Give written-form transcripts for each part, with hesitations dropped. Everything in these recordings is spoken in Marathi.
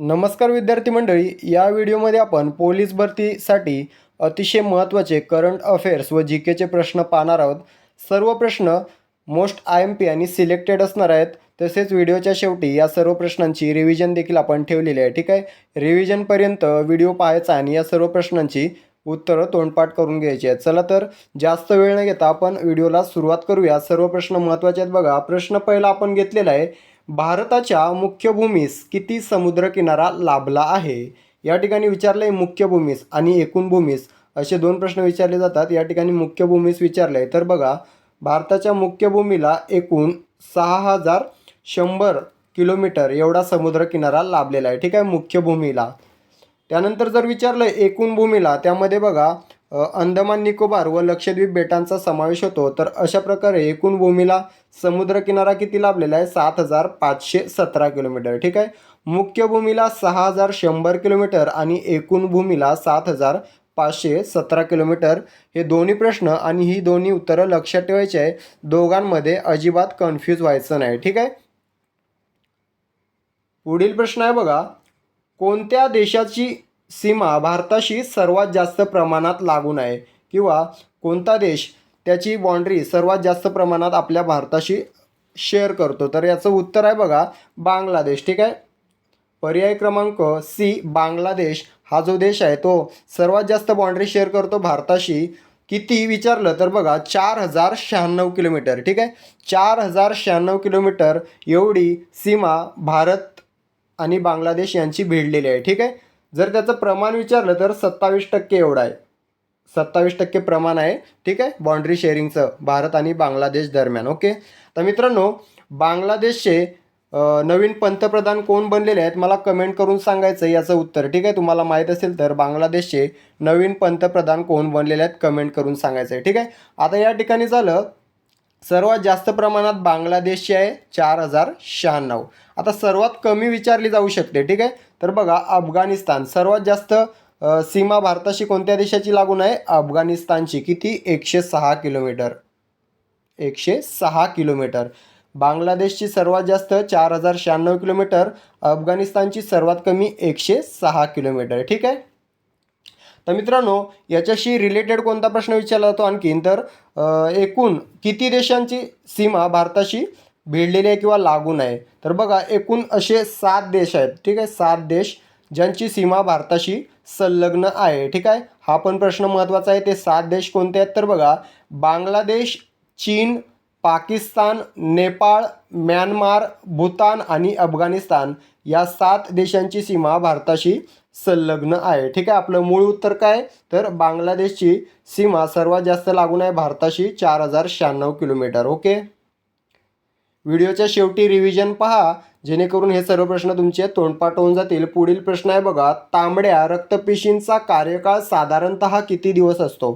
नमस्कार विद्यार्थी मंडळी, या व्हिडिओमध्ये आपण पोलीस भरतीसाठी अतिशय महत्त्वाचे करंट अफेअर्स व जी केचे प्रश्न पाहणार आहोत. सर्व प्रश्न मोस्ट IMP आणि सिलेक्टेड असणार आहेत. तसेच व्हिडिओच्या शेवटी या सर्व प्रश्नांची रिव्हिजन देखील आपण ठेवलेली आहे. ठीक आहे, रिव्हिजनपर्यंत व्हिडिओ पाहायचा आणि या सर्व प्रश्नांची उत्तरं तोंडपाठ करून घ्यायची आहेत. चला तर जास्त वेळ न घेता आपण व्हिडिओला सुरुवात करूया. सर्व प्रश्न महत्त्वाचे आहेत बघा. प्रश्न पहिला आपण घेतलेला आहे, भारताच्या मुख्य भूमीस किती समुद्रकिनारा लाभला आहे? या ठिकाणी विचारलं आहे मुख्य भूमीस आणि एकूण भूमीस असे दोन प्रश्न विचारले जातात. या ठिकाणी मुख्य भूमीस विचारलं आहे, तर बघा भारताच्या मुख्य भूमीला एकूण 6100 किलोमीटर एवढा समुद्रकिनारा लाभलेला आहे. ठीक आहे, मुख्य भूमीला. त्यानंतर जर विचारलं एकूण भूमीला, त्यामध्ये बघा अंदमान निकोबार व लक्षद्वीप बेटांचा समावेश होतो. तर अशा प्रकारे एकूण भूमीला समुद्रकिनारा किती लाभलेला आहे? 7517 किलोमीटर. ठीक आहे, मुख्य भूमीला 6100 किलोमीटर आणि एकूण भूमीला 7517 किलोमीटर. हे दोन्ही प्रश्न आणि ही दोन्ही उत्तरं लक्षात ठेवायची आहे. दोघांमध्ये अजिबात कन्फ्यूज व्हायचं नाही. ठीक आहे, पुढील प्रश्न आहे बघा, कोणत्या देशाची सीमा भारताशी सर्वात जास्त प्रमाणात लागून आहे? किंवा कोणता देश त्याची बाँड्री सर्वात जास्त प्रमाणात आपल्या भारताशी शेअर करतो? तर याचं उत्तर आहे बघा बांगलादेश. ठीक आहे, पर्याय क्रमांक सी, बांगलादेश हा जो देश आहे तो सर्वात जास्त बाँड्री शेअर करतो भारताशी. किती विचारलं तर बघा 4096 किलोमीटर. ठीक आहे, 4096 किलोमीटर एवढी सीमा भारत आणि बांगलादेश यांची भिडलेली आहे. ठीक आहे, जर त्याचं प्रमाण विचारलं तर 27% एवढं आहे. 27% प्रमाण आहे. ठीक आहे, बाँड्री शेअरिंगचं भारत आणि बांगलादेश दरम्यान. ओके, तर मित्रांनो बांगलादेशचे नवीन पंतप्रधान कोण बनलेले आहेत मला कमेंट करून सांगायचं याचं उत्तर. ठीक आहे, तुम्हाला माहीत असेल तर बांगलादेशचे नवीन पंतप्रधान कोण बनलेले आहेत कमेंट करून सांगायचं आहे. ठीक आहे, आता या ठिकाणी झालं सर्वात जास्त प्रमाणात बांगलादेशची आहे 4096. आता सर्वात कमी विचारली जाऊ शकते. ठीक आहे, तर बघा अफगाणिस्तान. सर्वात जास्त सीमा भारताशी कोणत्या देशाची लागून आहे? अफगाणिस्तानची. किती? 106 किलोमीटर. 106 किलोमीटर. बांगलादेशची सर्वात जास्त 4096 किलोमीटर, अफगाणिस्तानची सर्वात कमी 106 किलोमीटर. ठीक आहे, तर मित्रांनो याच्याशी रिलेटेड कोणता प्रश्न विचारला जातो आणखीन, तर एकूण किती देशांची सीमा भारताशी भिडलेली आहे किंवा लागून आहे? तर बघा एकूण असे 7 देश आहेत. ठीक आहे, 7 देश ज्यांची सीमा भारताशी संलग्न आहे. ठीक आहे, हा पण प्रश्न महत्त्वाचा आहे. ते 7 देश कोणते आहेत? तर बघा बांगलादेश, चीन, पाकिस्तान, नेपाळ, म्यानमार, भूतान आणि अफगाणिस्तान या 7 देशांची सीमा भारताशी संलग्न आहे. ठीक आहे, आपलं मूळ उत्तर काय? तर बांगलादेशची सीमा सर्वात जास्त लागून आहे भारताशी 4096 किलोमीटर. ओके, व्हिडिओच्या शेवटी रिव्हिजन पहा जेणेकरून हे सर्व प्रश्न तुमचे तोंडपाठ होऊन जातील. पुढील प्रश्न आहे बघा, तांबड्या रक्तपेशींचा कार्यकाळ साधारणतः किती दिवस असतो?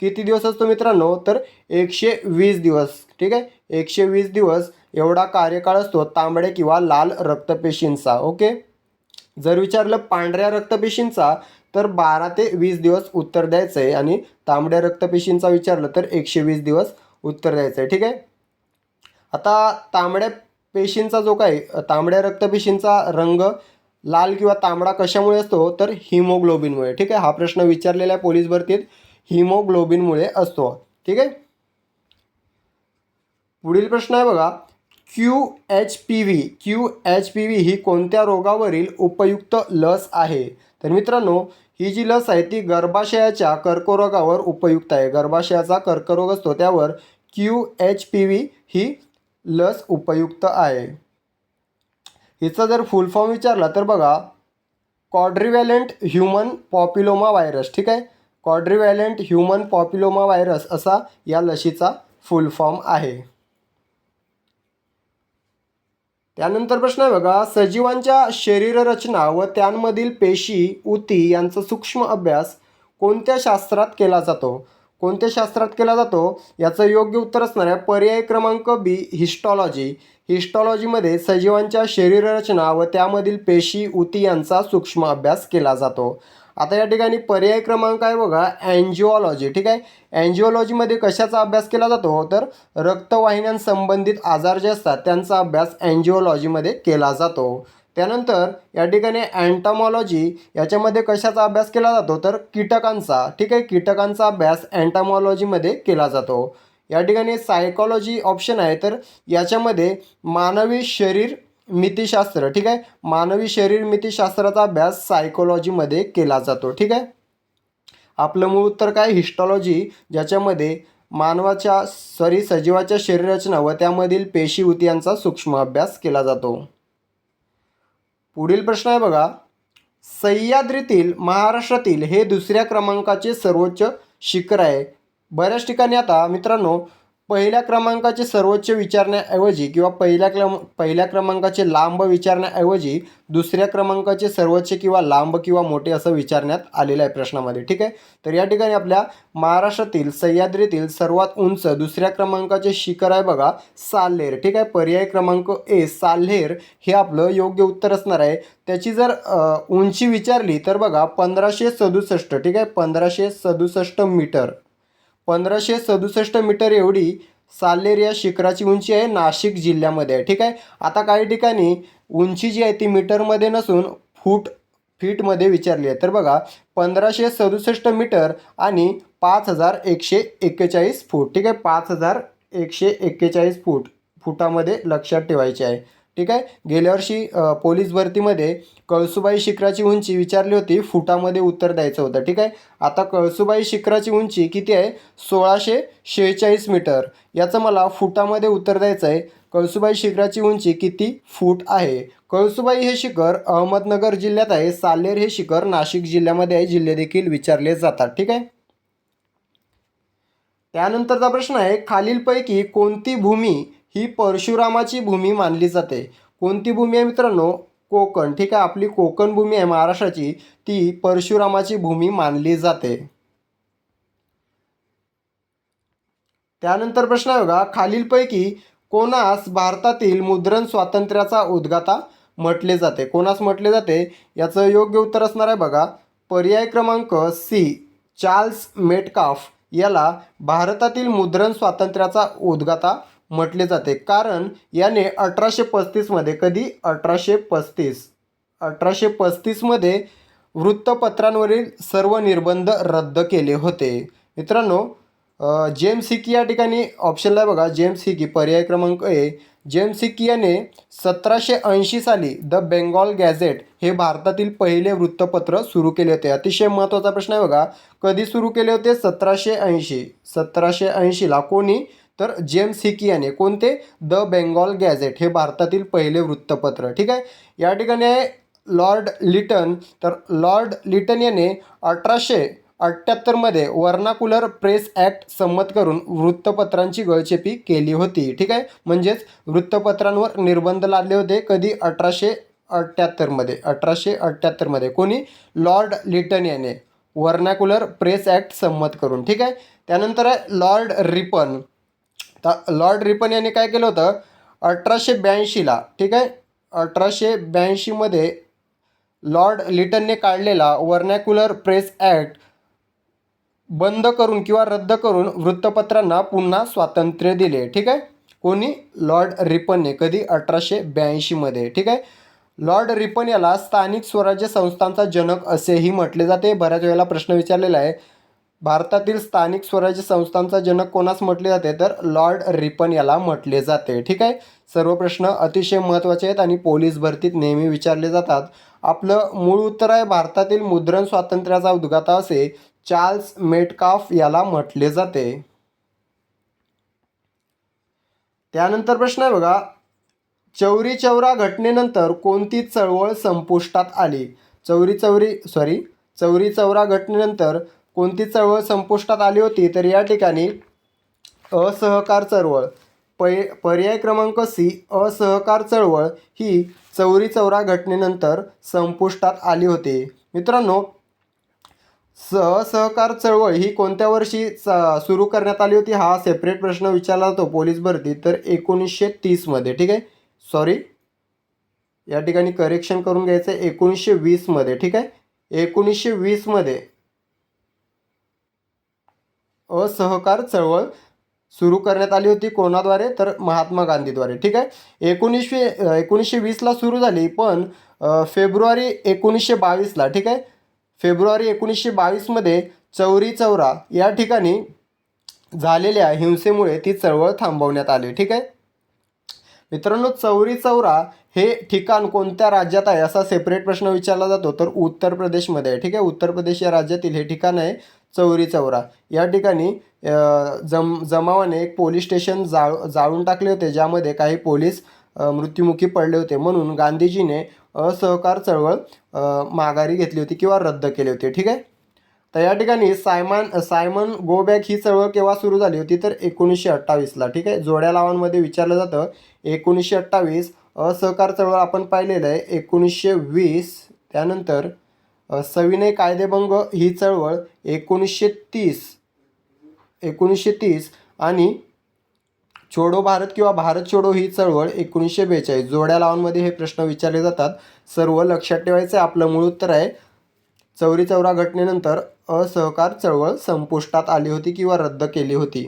किती दिवस असतो मित्रांनो? तर 120 दिवस. ठीक आहे, 120 दिवस एवढा कार्यकाळ असतो तांबड्या किंवा लाल रक्तपेशींचा. ओके, जर विचारलं पांढऱ्या रक्तपेशींचा तर 12 ते 20 दिवस उत्तर द्यायचं आहे आणि तांबड्या रक्तपेशींचा विचारलं तर 120 दिवस उत्तर द्यायचं आहे. ठीक आहे, आता तांबड्या पेशींचा जो काही तांबड्या रक्तपेशींचा रंग लाल किंवा तांबडा कशामुळे असतो? तर हिमोग्लोबिनमुळे. ठीक आहे, हा प्रश्न विचारलेला आहे पोलीस भरतीत, हिमोग्लोबिनमुळे असतो. ठीक आहे, पुढील प्रश्न आहे बघा, QHPV ही कोणत्या रोगावरील उपयुक्त लस आहे? तर मित्रांनो ही जी लस आहे ती गर्भाशयाच्या कर्करोगावर उपयुक्त आहे. गर्भाशयाचा कर्करोग असतो त्यावर QHPV ही लस उपयुक्त आहे. हिचा जर फुल फॉर्म विचारला तर बघा क्वाड्रिव्हॅलेंट ह्यूमन पॉप्युलोमा व्हायरस. ठीक आहे, क्वाड्रिव्हॅलेंट ह्यूमन पॉप्युलोमा व्हायरस असा या लशीचा फुल फॉर्म आहे. त्यानंतर प्रश्न आहे बघा, सजीवांच्या शरीररचना व त्यांमधील पेशी, ऊती यांचा सूक्ष्म अभ्यास कोणत्या शास्त्रात केला जातो? कोणत्या शास्त्रात केला जातो याचं योग्य उत्तर असणार आहे पर्याय क्रमांक बी, हिस्टॉलॉजी. हिस्टॉलॉजीमध्ये सजीवांच्या शरीररचना व त्यामधील पेशी, ऊती यांचा सूक्ष्म अभ्यास केला जातो. आता या ठिकाणी पर्याय क्रमांक आहे बघा अँजिओलॉजी. ठीक आहे, अँजिओलॉजीमध्ये कशाचा अभ्यास केला जातो? तर रक्तवाहिन्यांसंबंधित आजार जे असतात त्यांचा अभ्यास अँजिओलॉजीमध्ये केला जातो. त्यानंतर या ठिकाणी अँटॉमॉलॉजी याच्यामध्ये कशाचा अभ्यास केला जातो तर कीटकांचा, ठीक आहे, कीटकांचा अभ्यास अँटॉमॉलॉजीमध्ये केला जातो. या ठिकाणी सायकॉलॉजी ऑप्शन आहे, तर याच्यामध्ये मानवी शरीर मितीशास्त्र, ठीक आहे, मानवी शरीर मितीशास्त्राचा अभ्यास सायकोलॉजीमध्ये केला जातो. ठीक आहे, आपलं मूळ उत्तर काय हिस्टॉलॉजी, ज्याच्यामध्ये सजीवाच्या शरीररचना व त्यामधील पेशी ऊती यांचा सूक्ष्म अभ्यास केला जातो. पुढील प्रश्न आहे बघा, सह्याद्रीतील महाराष्ट्रातील हे दुसऱ्या क्रमांकाचे सर्वोच्च शिखर आहे. बऱ्याच ठिकाणी आता मित्रांनो पहिल्या क्रमांकाचे सर्वोच्च विचारण्याऐवजी किंवा पहिल्या क्रमांकाचे लांब विचारण्याऐवजी दुसऱ्या क्रमांकाचे सर्वोच्च किंवा लांब किंवा मोठे असं विचारण्यात आलेलं आहे प्रश्नामध्ये. ठीक आहे, तर या ठिकाणी आपल्या महाराष्ट्रातील सह्याद्रीतील सर्वात उंच दुसऱ्या क्रमांकाचे शिखर आहे बघा साल्हेर. ठीक आहे, पर्याय क्रमांक ए साल्हेर हे आपलं योग्य उत्तर असणार आहे. त्याची जर उंची विचारली तर बघा 1567, ठीक आहे, 1567 मीटर, 1567 मीटर एवढी साल्हेर या शिखराची उंची आहे, नाशिक जिल्ह्यामध्ये आहे. ठीक आहे, आता काही ठिकाणी उंची जी आहे ती मीटरमध्ये नसून फीटमध्ये विचारली आहे. तर बघा 1567 मीटर आणि 5141 फूट. ठीक आहे, 5141 फुटामध्ये लक्षात ठेवायचे आहे. ठीक आहे, गेल्या वर्षी पोलीस भरतीमध्ये कळसुबाई शिखराची उंची विचारली होती, फुटामध्ये उत्तर द्यायचं होतं. ठीक आहे, आता कळसुबाई शिखराची उंची किती आहे 1646 मीटर, याचं मला फुटामध्ये उत्तर द्यायचं आहे. कळसुबाई शिखराची उंची किती फूट आहे? कळसुबाई हे शिखर अहमदनगर जिल्ह्यात आहे, साल्हेर हे शिखर नाशिक जिल्ह्यामध्ये आहे. जिल्हे देखील विचारले जातात. ठीक आहे, त्यानंतरचा प्रश्न आहे, खालीलपैकी कोणती भूमी ही परशुरामाची भूमी मानली जाते? कोणती भूमी आहे मित्रांनो? कोकण. ठीक आहे, आपली कोकण भूमी आहे महाराष्ट्राची, ती परशुरामाची भूमी मानली जाते. त्यानंतर प्रश्न आहे बघा, खालीलपैकी कोणास भारतातील मुद्रण स्वातंत्र्याचा उद्गाता म्हटले जाते? कोणास म्हटले जाते याचं योग्य उत्तर असणार आहे बघा पर्याय क्रमांक सी चार्ल्स मेटकाफ याला भारतातील मुद्रण स्वातंत्र्याचा उद्गाता म्हटले जाते. कारण याने 1835 कधी 1835 वृत्तपत्रांवरील सर्व निर्बंध रद्द केले होते. मित्रांनो जेम्स हिकी या ठिकाणी ऑप्शनला आहे बघा जेम्स हिकी पर्याय क्रमांक ए. जेम्स हिकी याने 1780 साली द बेंगॉल गॅझेट हे भारतातील पहिले वृत्तपत्र सुरू केले होते. अतिशय महत्त्वाचा प्रश्न आहे बघा, कधी सुरू केले होते? 1780ला. कोणी? तर जेम्स हिकी याने. कोणते? द बेंगॉल गॅझेट हे भारतातील पहिले वृत्तपत्र. ठीक आहे, या ठिकाणी आहे लॉर्ड लिटन. तर लॉर्ड लिटन याने 1878 वर्नाकुलर प्रेस ॲक्ट संमत करून वृत्तपत्रांची गळचेपी केली होती. ठीक आहे, म्हणजेच वृत्तपत्रांवर निर्बंध लादले होते. कधी? 1878 कोणी? लॉर्ड लिटन याने वर्नाकुलर प्रेस ॲक्ट संमत करून. ठीक आहे, त्यानंतर आहे लॉर्ड रिपन. तर लॉर्ड रिपन याने काय केलं होतं 1882ला. ठीक आहे, 1882 लॉर्ड लिटनने काढलेला वर्नॅक्युलर प्रेस ॲक्ट बंद करून किंवा रद्द करून वृत्तपत्रांना पुन्हा स्वातंत्र्य दिले. ठीक आहे, कोणी? लॉर्ड रिपनने. कधी? 1882. ठीक आहे, लॉर्ड रिपन याला स्थानिक स्वराज्य संस्थांचा जनक असेही म्हटले जाते. बऱ्याच वेळेला प्रश्न विचारलेला आहे, भारतातील स्थानिक स्वराज्य संस्थांचा जनक कोणास म्हटले जाते? तर लॉर्ड रिपन याला म्हटले जाते. ठीक आहे, सर्व प्रश्न अतिशय महत्त्वाचे आहेत आणि पोलीस भरतीत नेहमी विचारले जातात. आपलं मूळ उत्तर आहे भारतातील मुद्रण स्वातंत्र्याचा उद्गाता असे चार्ल्स मेटकाफ याला म्हटले जाते. त्यानंतर प्रश्न आहे बघा, चौरी चौरा घटनेनंतर कोणती चळवळ संपुष्टात आली? चौरी चौरा घटनेनंतर कोणती चळवळ संपुष्टात आली होती? तर या ठिकाणी असहकार चळवळ. पर्याय क्रमांक सी असहकार चळवळ ही चौरी चौरा घटनेनंतर संपुष्टात आली होती. मित्रांनो असहकार चळवळ ही कोणत्या वर्षी सुरू करण्यात आली होती? हा सेपरेट प्रश्न विचारला जातो पोलीस भरती. तर 1930. ठीक आहे, या ठिकाणी करेक्शन करून घ्यायचं आहे 1920. ठीक आहे, 1920 असहकार चळवळ सुरू करण्यात आली होती कोणाद्वारे, तर महात्मा गांधीद्वारे. ठीक आहे. 1920ला सुरू झाली, पण फेब्रुवारी 1922ला, ठीक आहे, फेब्रुवारी 1922मध्ये चौरी चौरा या ठिकाणी झालेल्या हिंसेमुळे ती चळवळ थांबवण्यात आली. ठीक आहे मित्रांनो, चौरी चौरा हे ठिकाण कोणत्या राज्यात आहे असा सेपरेट प्रश्न विचारला जातो, तर उत्तर प्रदेशमध्ये आहे. ठीक आहे, उत्तर प्रदेश या राज्यातील हे ठिकाण आहे चौरी चौरा. या ठिकाणी जमावाने एक पोलीस स्टेशन जाळून टाकले होते, ज्यामध्ये काही पोलीस मृत्युमुखी पडले होते. म्हणून गांधीजीने असहकार चळवळ माघारी घेतली होती किंवा रद्द केली होती. ठीक आहे. तर या ठिकाणी सायमन गो बॅक ही चळवळ केव्हा सुरू झाली होती, तर 1928ला. ठीक आहे, जोड्या लावांमध्ये विचारलं जातं. 1928 असहकार चळवळ आपण पाहिलेलं आहे. 1920 त्यानंतर सविनय कायदेभंग ही चळवळ 1930 आणि छोडो भारत किंवा भारत छोडो ही चळवळ 1942. जोड्या लावांमध्ये हे प्रश्न विचारले जातात. सर्व लक्षात ठेवायचं. आपलं मूळ उत्तर आहे चौरी चौरा घटनेनंतर असहकार चळवळ संपुष्टात आली होती किंवा रद्द केली होती.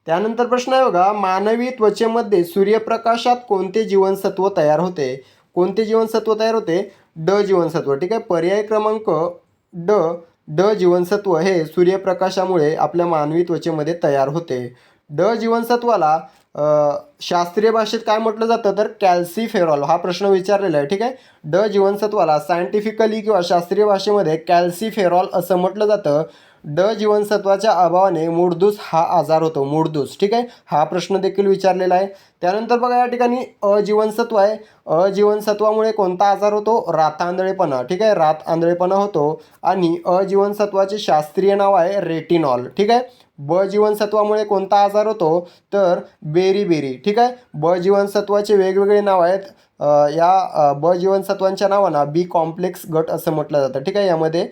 त्यानंतर प्रश्न आहे बघा, मानवी त्वचेमध्ये सूर्यप्रकाशात कोणते जीवनसत्व तयार होते? कोणते जीवनसत्व तयार होते? ड जीवनसत्व. ठीक आहे, पर्याय क्रमांक ड जीवनसत्व हे सूर्यप्रकाशामुळे आपल्या मानवी त्वचेमध्ये तयार होते. ड जीवनसत्वाला शास्त्रीय भाषेत काय म्हटलं जातं, तर कॅल्सिफेरॉल. हा प्रश्न विचारलेला आहे. ठीक आहे, ड जीवनसत्वाला सायंटिफिकली किंवा शास्त्रीय भाषेमध्ये कॅल्सिफेरॉल असं म्हटलं जातं. ड जीवनसत्वाच्या अभावाने मूळदूस हा आजार होतो. मूळदूस. ठीक आहे, हा प्रश्न देखील विचारलेला आहे. त्यानंतर बघा या ठिकाणी अ जीवनसत्व आहे. अ जीवनसत्वामुळे कोणता आजार होतो? रातआंधळेपणा. ठीक आहे, रातआंधळेपणा होतो. आणि अ जीवनसत्वाचे शास्त्रीय नाव आहे रेटिनॉल. ठीक आहे. ब जीवनसत्वामुळे कोणता आजार होतो? तर बेरीबेरी. ठीक आहे, ब जीवनसत्वाचे वेगवेगळे नाव आहेत. या ब जीवनसत्वांच्या नावांना बी कॉम्प्लेक्स गट असं म्हटलं जातं. ठीक आहे, यामध्ये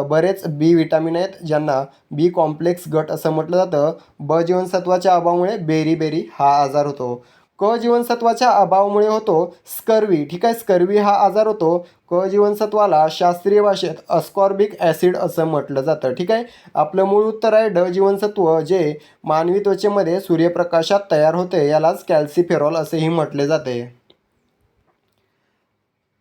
बरेच बी विटामिन आहेत, ज्यांना बी कॉम्प्लेक्स गट असं म्हटलं जातं. ब जीवनसत्वाच्या अभावामुळे बेरीबेरी हा आजार होतो. क जीवनसत्वाच्या अभावामुळे होतो स्कर्वी. ठीक आहे, स्कर्वी हा आजार होतो. क जीवनसत्वाला शास्त्रीय भाषेत अस्कॉर्बिक ॲसिड असं म्हटलं जातं. ठीक आहे, आपलं मूळ उत्तर आहे ड जीवनसत्व, जे मानवी त्वचेमध्ये सूर्यप्रकाशात तयार होते. यालाच कॅल्सिफेरॉल असेही म्हटले जाते.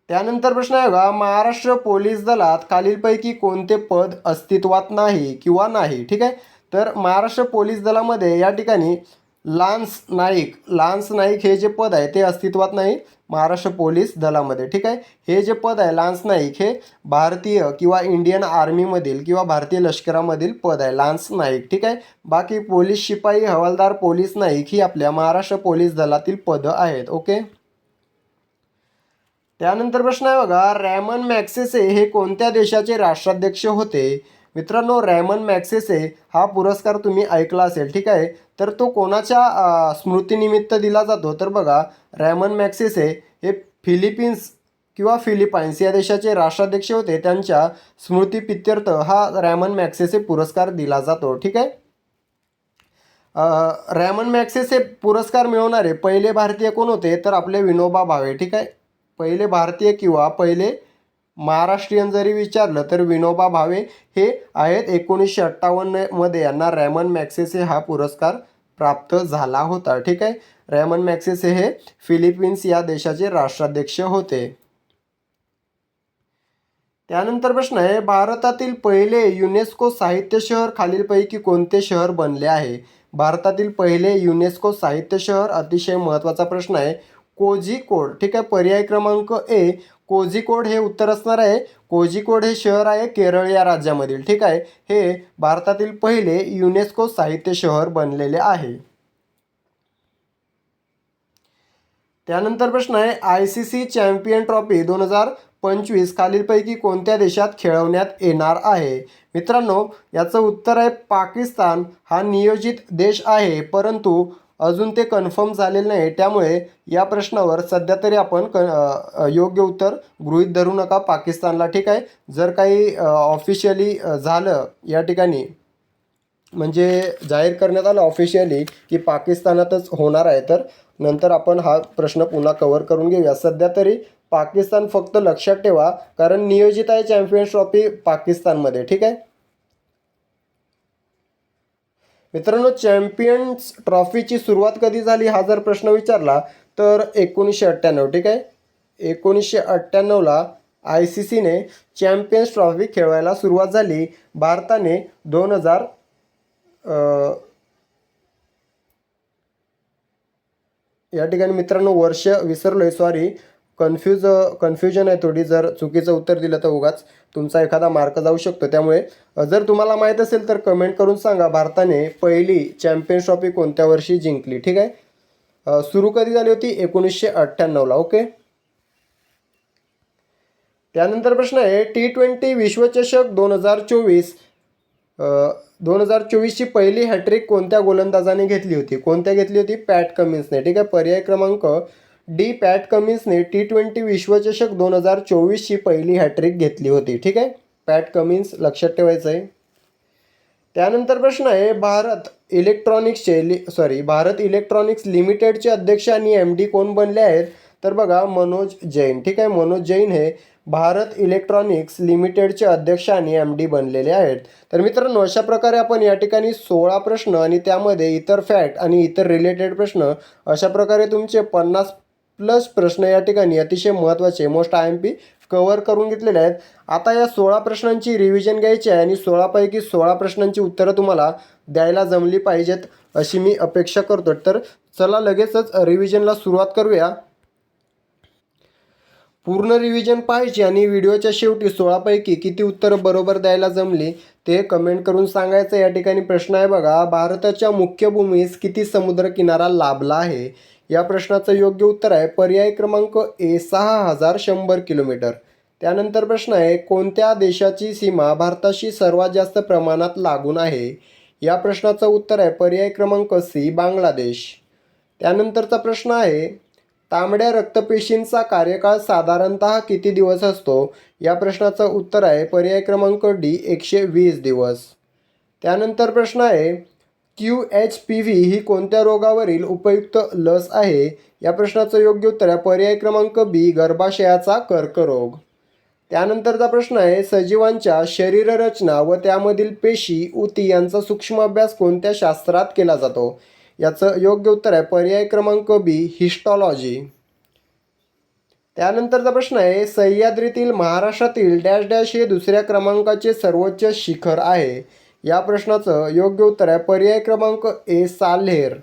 त्यानंतर प्रश्न आहे बघा, महाराष्ट्र पोलीस दलात खालीलपैकी कोणते पद अस्तित्वात नाही किंवा नाही? ठीक आहे, तर महाराष्ट्र पोलीस दलामध्ये या ठिकाणी लान्स नाईक हे जे पद आहे ते अस्तित्वात नाही महाराष्ट्र पोलीस दलामध्ये. ठीक आहे, हे जे पद आहे लान्स नाईक हे भारतीय किंवा इंडियन आर्मीमधील किंवा भारतीय लष्करामधील पद आहे लान्स नाईक. ठीक आहे, बाकी पोलीस शिपाई, हवालदार, पोलीस नाईक ही आपल्या महाराष्ट्र पोलीस दलातील पदं आहेत. ओके. त्यानंतर प्रश्न आहे बघा, रॅमन मॅग्सेसे हे कोणत्या देशाचे राष्ट्राध्यक्ष होते? मित्रांनो, रॅमन मॅग्सेसे हा पुरस्कार तुम्ही ऐकला असेल. ठीक आहे, तर तो कोणाच्या स्मृतीनिमित्त दिला जातो? तर बघा, रॅमन मॅग्सेसे हे फिलिपिन्स किंवा फिलिपाईन्स या देशाचे राष्ट्राध्यक्ष होते. त्यांच्या स्मृतिप्रित्यर्थ हा रॅमन मॅग्सेसे पुरस्कार दिला जातो. ठीक आहे, रॅमन मॅग्सेसे पुरस्कार मिळवणारे पहिले भारतीय कोण होते? तर आपले विनोबा भावे. ठीक आहे, पहिले भारतीय किंवा पहिले महाराष्ट्रीयन जरी विचारलं तर विनोबा भावे हे आहेत. 1958मध्ये यांना रॅमन मॅग्सेसे हा पुरस्कार प्राप्त झाला होता. ठीक आहे, रॅमन मॅग्सेसे हे फिलिपिन्स या देशाचे राष्ट्राध्यक्ष होते. त्यानंतर प्रश्न आहे, भारतातील पहिले युनेस्को साहित्य शहर खालीलपैकी कोणते शहर बनले आहे? भारतातील पहिले युनेस्को साहित्य शहर, अतिशय महत्त्वाचा प्रश्न आहे, कोझिकोड. ठीक आहे, पर्याय क्रमांक ए कोझिकोड हे उत्तर असणार आहे. कोझिकोड हे शहर आहे केरळ या राज्यामधील. ठीक आहे, हे भारतातील पहिले युनेस्को साहित्य शहर बनलेले आहे. त्यानंतर प्रश्न आहे, ICC चॅम्पियन ट्रॉफी 2025 खालीलपैकी कोणत्या देशात खेळवण्यात येणार आहे? मित्रांनो, याचं उत्तर आहे पाकिस्तान हा नियोजित देश आहे, परंतु अजून ते कन्फर्म झालेलं नाही. त्यामुळे या प्रश्नावर सध्या तरी आपण योग्य उत्तर गृहीत धरू नका पाकिस्तानला. ठीक आहे, जर काही ऑफिशियली झालं या ठिकाणी, म्हणजे जाहीर करण्यात आलं ऑफिशियली की पाकिस्तानातच होणार आहे, तर नंतर आपण हा प्रश्न पुन्हा कव्हर करून घेऊया. सध्या तरी पाकिस्तान फक्त लक्षात ठेवा, कारण नियोजित आहे चॅम्पियन्स ट्रॉफी पाकिस्तानमध्ये. ठीक आहे मित्रांनो, चॅम्पियन्स ट्रॉफीची सुरुवात कधी झाली हा जर प्रश्न विचारला तर 1998. ठीक आहे, 1998ला आय सी सीने चॅम्पियन्स ट्रॉफी खेळवायला सुरुवात झाली. भारताने 2000 या ठिकाणी मित्रांनो वर्ष विसरलोय, सॉरी, कन्फ्युजन आहे थोडी. जर चुकीचं उत्तर दिलं तर उगाच तुमचा एखादा मार्क जाऊ शकतो. त्यामुळे जर तुम्हाला माहीत असेल तर कमेंट करून सांगा, भारताने पहिली चॅम्पियन्स ट्रॉफी कोणत्या वर्षी जिंकली. ठीक आहे, सुरू कधी झाली होती? 1998ला. ओके. त्यानंतर प्रश्न आहे T20 विश्वचषक 2024 2024ची पहिली हॅट्रिक कोणत्या गोलंदाजाने घेतली होती? कोणत्या घेतली होती? पॅट कमिन्सने. ठीक आहे, पर्याय क्रमांक डी, पॅट कमिन्सने T20 विश्वचषक 2024ची पहिली हॅट्रिक घेतली होती. ठीक आहे, पॅट कमिन्स लक्षात ठेवायचं आहे. त्यानंतर प्रश्न आहे भारत इलेक्ट्रॉनिक्स लिमिटेडचे अध्यक्ष आणि MD कोण बनले आहेत? तर बघा, मनोज जैन. ठीक आहे, मनोज जैन हे भारत इलेक्ट्रॉनिक्स लिमिटेडचे अध्यक्ष आणि MD बनलेले आहेत. तर मित्रांनो, अशा प्रकारे आपण या ठिकाणी 16 प्रश्न आणि त्यामध्ये इतर फॅक्ट आणि इतर रिलेटेड प्रश्न, अशा प्रकारे तुमचे 50+ प्रश्न या ठिकाणी अतिशय महत्त्वाचे मोस्ट IMP कव्हर करून घेतलेले आहेत. आता या 16 प्रश्नांची रिव्हिजन घ्यायची आहे आणि 16पैकी 16 प्रश्नांची उत्तरं तुम्हाला द्यायला जमली पाहिजेत अशी मी अपेक्षा करतो. तर चला लगेचच रिव्हिजनला सुरुवात करूया. पूर्ण रिव्हिजन पाहायची आणि व्हिडिओच्या शेवटी 16पैकी किती उत्तरं बरोबर द्यायला जमली ते कमेंट करून सांगायचं. या ठिकाणी प्रश्न आहे बघा, भारताच्या मुख्य भूमीस किती समुद्रकिनारा लाभला आहे? या प्रश्नाचं योग्य उत्तर आहे पर्याय क्रमांक ए, 6100 किलोमीटर. त्यानंतर प्रश्न आहे कोणत्या देशाची सीमा भारताशी सर्वात जास्त प्रमाणात लागून आहे? या प्रश्नाचं उत्तर आहे पर्याय क्रमांक सी, बांगलादेश. त्यानंतरचा प्रश्न आहे तांबड्या रक्तपेशींचा कार्यकाळ साधारणतः किती दिवस असतो? या प्रश्नाचं उत्तर आहे पर्याय क्रमांक डी, 120 दिवस. त्यानंतर प्रश्न आहे QHPV ही कोणत्या रोगावरील उपयुक्त लस आहे? या प्रश्नाचं योग्य उत्तर आहे पर्याय क्रमांक बी, गर्भाशयाचा कर्करोग. त्यानंतरचा प्रश्न आहे सजीवांच्या शरीररचना व त्यामधील पेशी, ऊती यांचा सूक्ष्म अभ्यास कोणत्या शास्त्रात केला जातो? याचं योग्य उत्तर आहे पर्याय क्रमांक बी, हिस्टॉलॉजी. त्यानंतरचा प्रश्न आहे सह्याद्रीतील महाराष्ट्रातील डॅश डॅश हे दुसऱ्या क्रमांकाचे सर्वोच्च शिखर आहे? या प्रश्नाचं योग्य उत्तर आहे पर्याय क्रमांक ए, साल्हेर.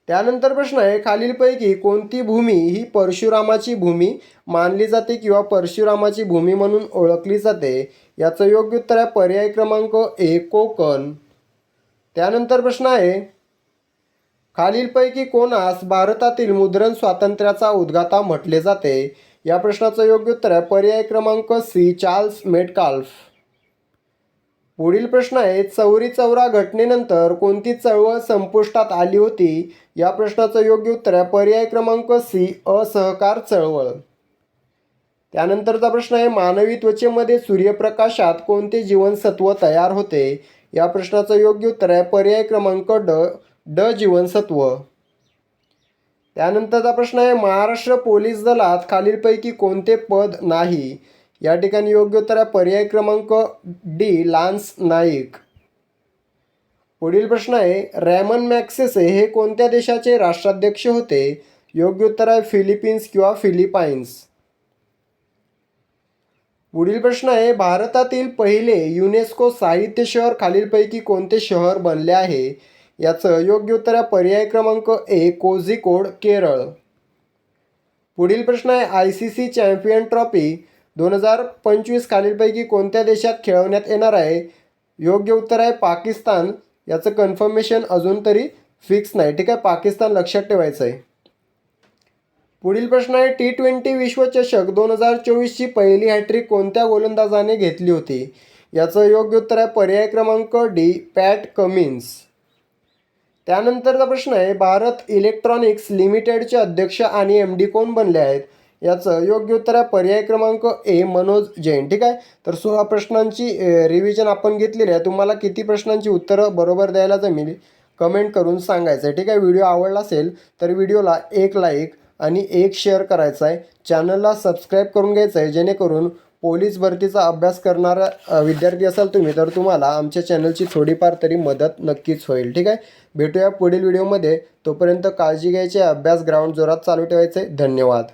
त्यानंतर प्रश्न आहे खालीलपैकी कोणती भूमी ही परशुरामाची भूमी मानली जाते किंवा परशुरामाची भूमी म्हणून ओळखली जाते? याचं योग्य उत्तर आहे पर्याय क्रमांक ए, कोकण. त्यानंतर प्रश्न आहे खालीलपैकी कोणास भारतातील मुद्रण स्वातंत्र्याचा उद्गाता म्हटले जाते? या प्रश्नाचं योग्य उत्तर आहे पर्याय क्रमांक सी, चार्ल्स मेटकाल्फ. पुढील प्रश्न आहे चौरी चौरा घटनेनंतर कोणती चळवळ संपुष्टात आली होती? या प्रश्नाचं योग्य उत्तर आहे पर्याय क्रमांक सी, असहकार चळवळ. त्यानंतरचा प्रश्न आहे मानवी त्वचेमध्ये सूर्यप्रकाशात कोणते जीवनसत्व तयार होते? या प्रश्नाचं योग्य उत्तर आहे पर्याय क्रमांक ड, जीवनसत्व. त्यानंतरचा प्रश्न आहे महाराष्ट्र पोलीस दलात खालीलपैकी कोणते पद नाही? या ठिकाणी योग्य उत्तर आहे पर्याय क्रमांक डी, लान्स नाईक. पुढील प्रश्न आहे रॅमन मॅग्सेसे हे कोणत्या देशाचे राष्ट्राध्यक्ष होते? योग्य उत्तर आहे फिलिपिन्स किंवा फिलिपाईन्स. पुढील प्रश्न आहे भारतातील पहिले युनेस्को साहित्य शहर खालीलपैकी कोणते शहर बनले आहे? याचं योग्य उत्तर आहे पर्याय क्रमांक ए, कोझिकोड, केरळ. पुढील प्रश्न आहे ICC चॅम्पियन ट्रॉफी 2025 खालीलपैकी कोणत्या देशात खेळवण्यात येणार आहे? योग्य उत्तर आहे पाकिस्तान. याचं कन्फर्मेशन अजून तरी फिक्स नाही. ठीक आहे, पाकिस्तान लक्षात ठेवायचं आहे. पुढील प्रश्न आहे T20 विश्वचषक 2024ची पहिली हॅट्रिक कोणत्या गोलंदाजाने घेतली होती? याचं योग्य उत्तर आहे पर्याय क्रमांक डी, पॅट कमिन्स. त्यानंतरचा प्रश्न आहे भारत इलेक्ट्रॉनिक्स लिमिटेडचे अध्यक्ष आणि MD कोण बनले आहेत? याचं योग्य उत्तर आहे पर्याय क्रमांक ए, मनोज जैन. ठीक आहे, तर 16 प्रश्नांची रिव्हिजन आपण घेतलेली आहे. तुम्हाला किती प्रश्नांची उत्तरं बरोबर द्यायला जमेल कमेंट करून सांगायचं आहे. ठीक आहे, व्हिडिओ आवडला असेल तर व्हिडिओला एक लाईक आणि एक शेअर करायचा आहे. चॅनलला सबस्क्राईब करून घ्यायचं आहे जेणेकरून पोलीस भरतीचा अभ्यास करणारा विद्यार्थी असाल तुम्ही, तर तुम्हाला आमच्या चॅनलची थोडीफार तरी मदत नक्कीच होईल. ठीक आहे, भेटूया पुढील व्हिडिओमध्ये. तोपर्यंत काळजी घ्यायची, अभ्यास ग्राउंड जोरात चालू ठेवायचे. धन्यवाद.